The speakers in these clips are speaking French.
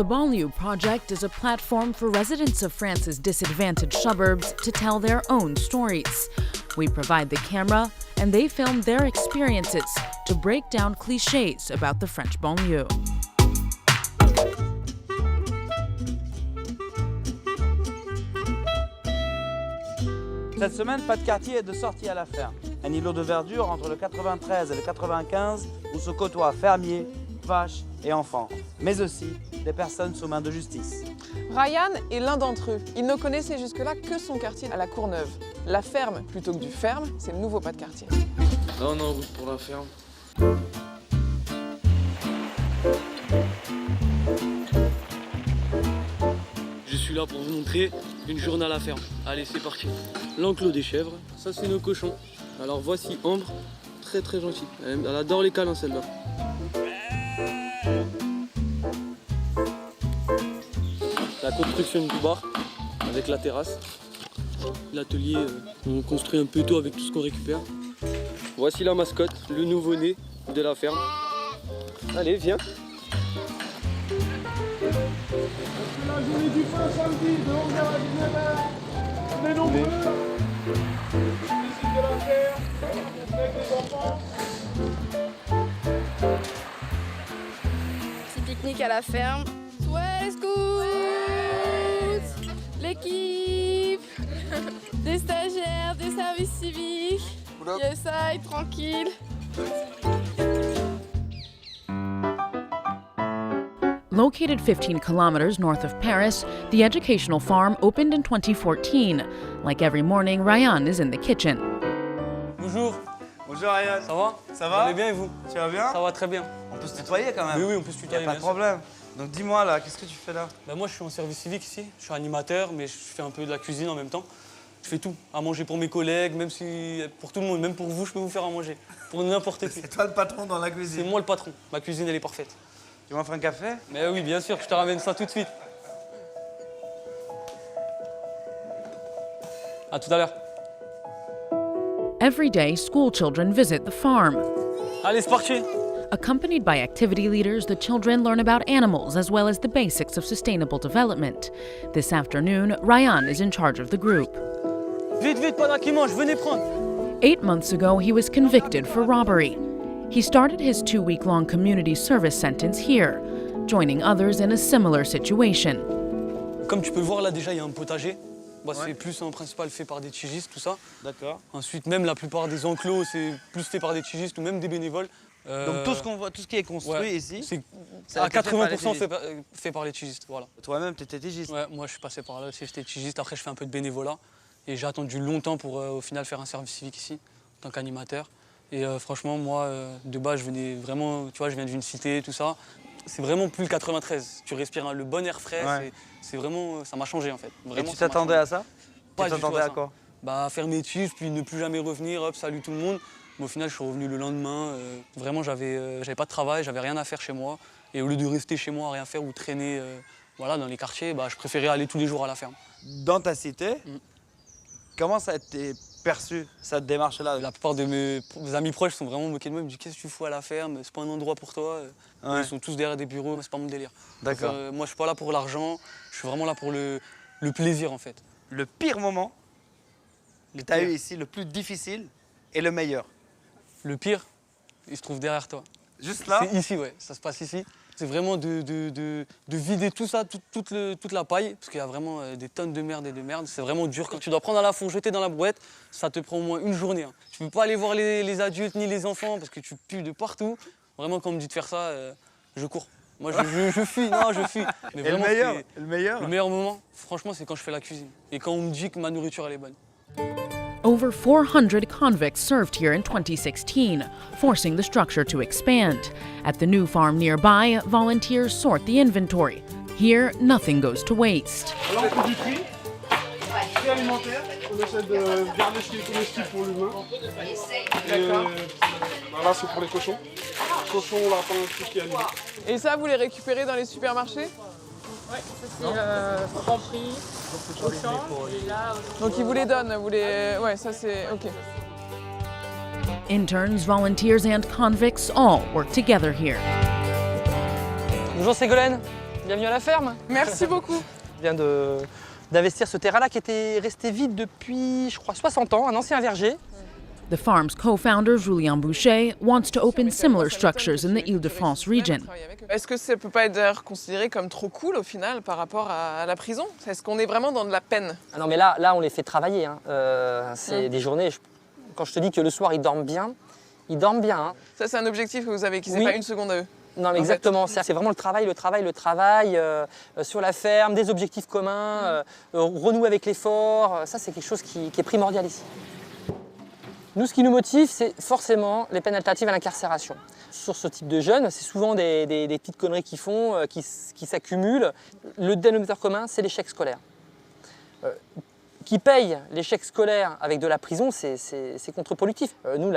The Banlieue Project is a platform for residents of France's disadvantaged suburbs to tell their own stories. We provide the camera, and they film their experiences to break down clichés about the French banlieue. Cette semaine, pas de quartier et de sortie à la ferme. Un îlot de verdure entre le 93 et le 95 où se côtoient fermiers, vaches et enfants, mais aussi des personnes sous main de justice. Ryan est l'un d'entre eux. Il ne connaissait jusque-là que son quartier à la Courneuve. La ferme plutôt que du ferme, c'est le nouveau pas de quartier. Là, on est en route pour la ferme. Je suis là pour vous montrer une journée à la ferme. Allez, c'est parti. L'enclos des chèvres, ça c'est nos cochons. Alors voici Ambre, très très gentille. Elle adore les câlins celle-là. La construction du bar avec la terrasse. L'atelier, on construit un peu tôt avec tout ce qu'on récupère. Voici la mascotte, le nouveau-né de la ferme. Allez, viens. La journée du pain samedi de 11h à 19h. On est nombreux. Visite de la terre, avec les enfants. Petit pique-nique à la ferme. Ouais, les scouts, l'équipe, des stagiaires, des services civiques. Yesaï, tranquille. Located 15 kilometers north of Paris, the educational farm opened in 2014. Like every morning, Ryan is in the kitchen. Bonjour. Bonjour Ryan. Ça va? Ça va? Vous allez bien et vous? Tu vas bien? Ça va très bien. On peut se tutoyer quand même? Oui, on peut se tutoyer. Pas de problème. Donc dis-moi là, qu'est-ce que tu fais là? Moi, je suis en service civique ici. Je suis animateur, mais je fais un peu de la cuisine en même temps. Je fais tout, à manger pour mes collègues, même si pour tout le monde, même pour vous, je peux vous faire à manger. Pour n'importe qui. C'est toi le patron dans la cuisine? C'est moi le patron. Ma cuisine, elle est parfaite. Tu m'offres un café? Mais oui, bien sûr, je te ramène ça tout de suite. À tout à l'heure. Every day, school children visit the farm. Allez, c'est parti. Accompanied by activity leaders, the children learn about animals as well as the basics of sustainable development. This afternoon, Ryan is in charge of the group. Vite, vite, pendant qu'ils mangent, venez prendre. 8 months ago, he was convicted for robbery. He started his 2-week-long community service sentence here, joining others in a similar situation. Comme tu peux le voir, là, déjà, il y a un potager. C'est plus en principal fait par des tigistes, tout ça. D'accord. Ensuite, même la plupart des enclos, c'est plus fait par des tigistes ou même des bénévoles. Donc tout ce qu'on voit, tout ce qui est construit ici, c'est à 80% fait par les tigistes, voilà. Toi-même, tu étais tigiste? Ouais, moi je suis passé par là aussi, j'étais tigiste. Après, je fais un peu de bénévolat. Et j'ai attendu longtemps pour au final faire un service civique ici, en tant qu'animateur. Et franchement, moi, de base, je venais vraiment, tu vois, je viens d'une cité, tout ça. C'est vraiment plus le 93. Tu respires le bon air frais, c'est vraiment, ça m'a changé en fait. Vraiment, et tu t'attendais à ça? Pas tu t'attendais à quoi? Bah, faire mes tiges, puis ne plus jamais revenir, hop, salut tout le monde. Mais au final, je suis revenu le lendemain. Vraiment, j'avais pas de travail, j'avais rien à faire chez moi. Et au lieu de rester chez moi à rien faire ou traîner voilà, dans les quartiers, je préférais aller tous les jours à la ferme. Dans ta cité, comment ça a été perçu, cette démarche-là? La plupart de mes amis proches sont vraiment moqués de moi. Ils me disent qu'est-ce que tu fous à la ferme? C'est pas un endroit pour toi. Ils sont tous derrière des bureaux, c'est pas mon délire. D'accord. Moi, je suis pas là pour l'argent, je suis vraiment là pour le plaisir en fait. Le pire moment que tu as eu ici, le plus difficile et le meilleur? Le pire, il se trouve derrière toi. Juste là? C'est ici, ouais, ça se passe ici. C'est vraiment de vider tout ça, toute la paille, parce qu'il y a vraiment des tonnes de merde et de merde. C'est vraiment dur. Quand tu dois prendre à la fond, jeter dans la brouette, ça te prend au moins une journée. Hein. Tu peux pas aller voir les adultes ni les enfants, parce que tu pues de partout. Vraiment, quand on me dit de faire ça, je cours. Moi, je fuis, non, je fuis. Mais et vraiment, le meilleur? Le meilleur moment, franchement, c'est quand je fais la cuisine. Et quand on me dit que ma nourriture, elle est bonne. Over 400 convicts served here in 2016, forcing the structure to expand. At the new farm nearby, volunteers sort the inventory. Here, nothing goes to waste. Là, on fait du tri alimentaire. On essaie de garder ce qui est comestible pour l'humain. Là, c'est pour les cochons. Cochons, lapins, tout ce qui est animal. Et ça, vous les récupérez dans les supermarchés? Ouais, ça c'est Franprix, Auchan, et là... Donc ils vous les donnent, vous les... Ouais, ça c'est... ok. Interns, volunteers and convicts all work together here. Bonjour Ségolène, Bienvenue à la ferme. Merci beaucoup. Je viens d'investir ce terrain-là qui était resté vide depuis, je crois, 60 ans, un ancien verger. The farm's co-founder, Julien Boucher, wants to open similar structures in the Île-de-France region. Est-ce que ça peut pas être d'ailleurs considéré comme trop cool au final par rapport à la prison? Est-ce qu'on est vraiment dans de la peine? Ah non, mais là, on les fait travailler. Hein. C'est des journées. Quand je te dis que le soir, ils dorment bien. Hein. Ça, c'est un objectif que vous avez, qu'ils Oui. n'aient pas une seconde à eux. Non, mais exactement. C'est vraiment le travail sur la ferme, des objectifs communs, renouer avec l'effort. Ça, c'est quelque chose qui est primordial ici. Nous, ce qui nous motive, c'est forcément les peines alternatives à l'incarcération. Sur ce type de jeunes, c'est souvent des petites conneries qu'ils font, qui s'accumulent. Le dénominateur commun, c'est l'échec scolaire. Qui paye l'échec scolaire avec de la prison, c'est contre-productif. Nous,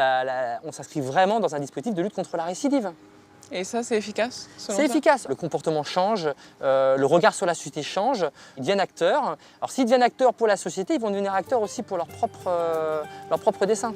on s'inscrit vraiment dans un dispositif de lutte contre la récidive. Et ça, c'est efficace? C'est efficace. Le comportement change, le regard sur la société change, ils deviennent acteurs. Alors s'ils deviennent acteurs pour la société, ils vont devenir acteurs aussi pour leur propre dessein.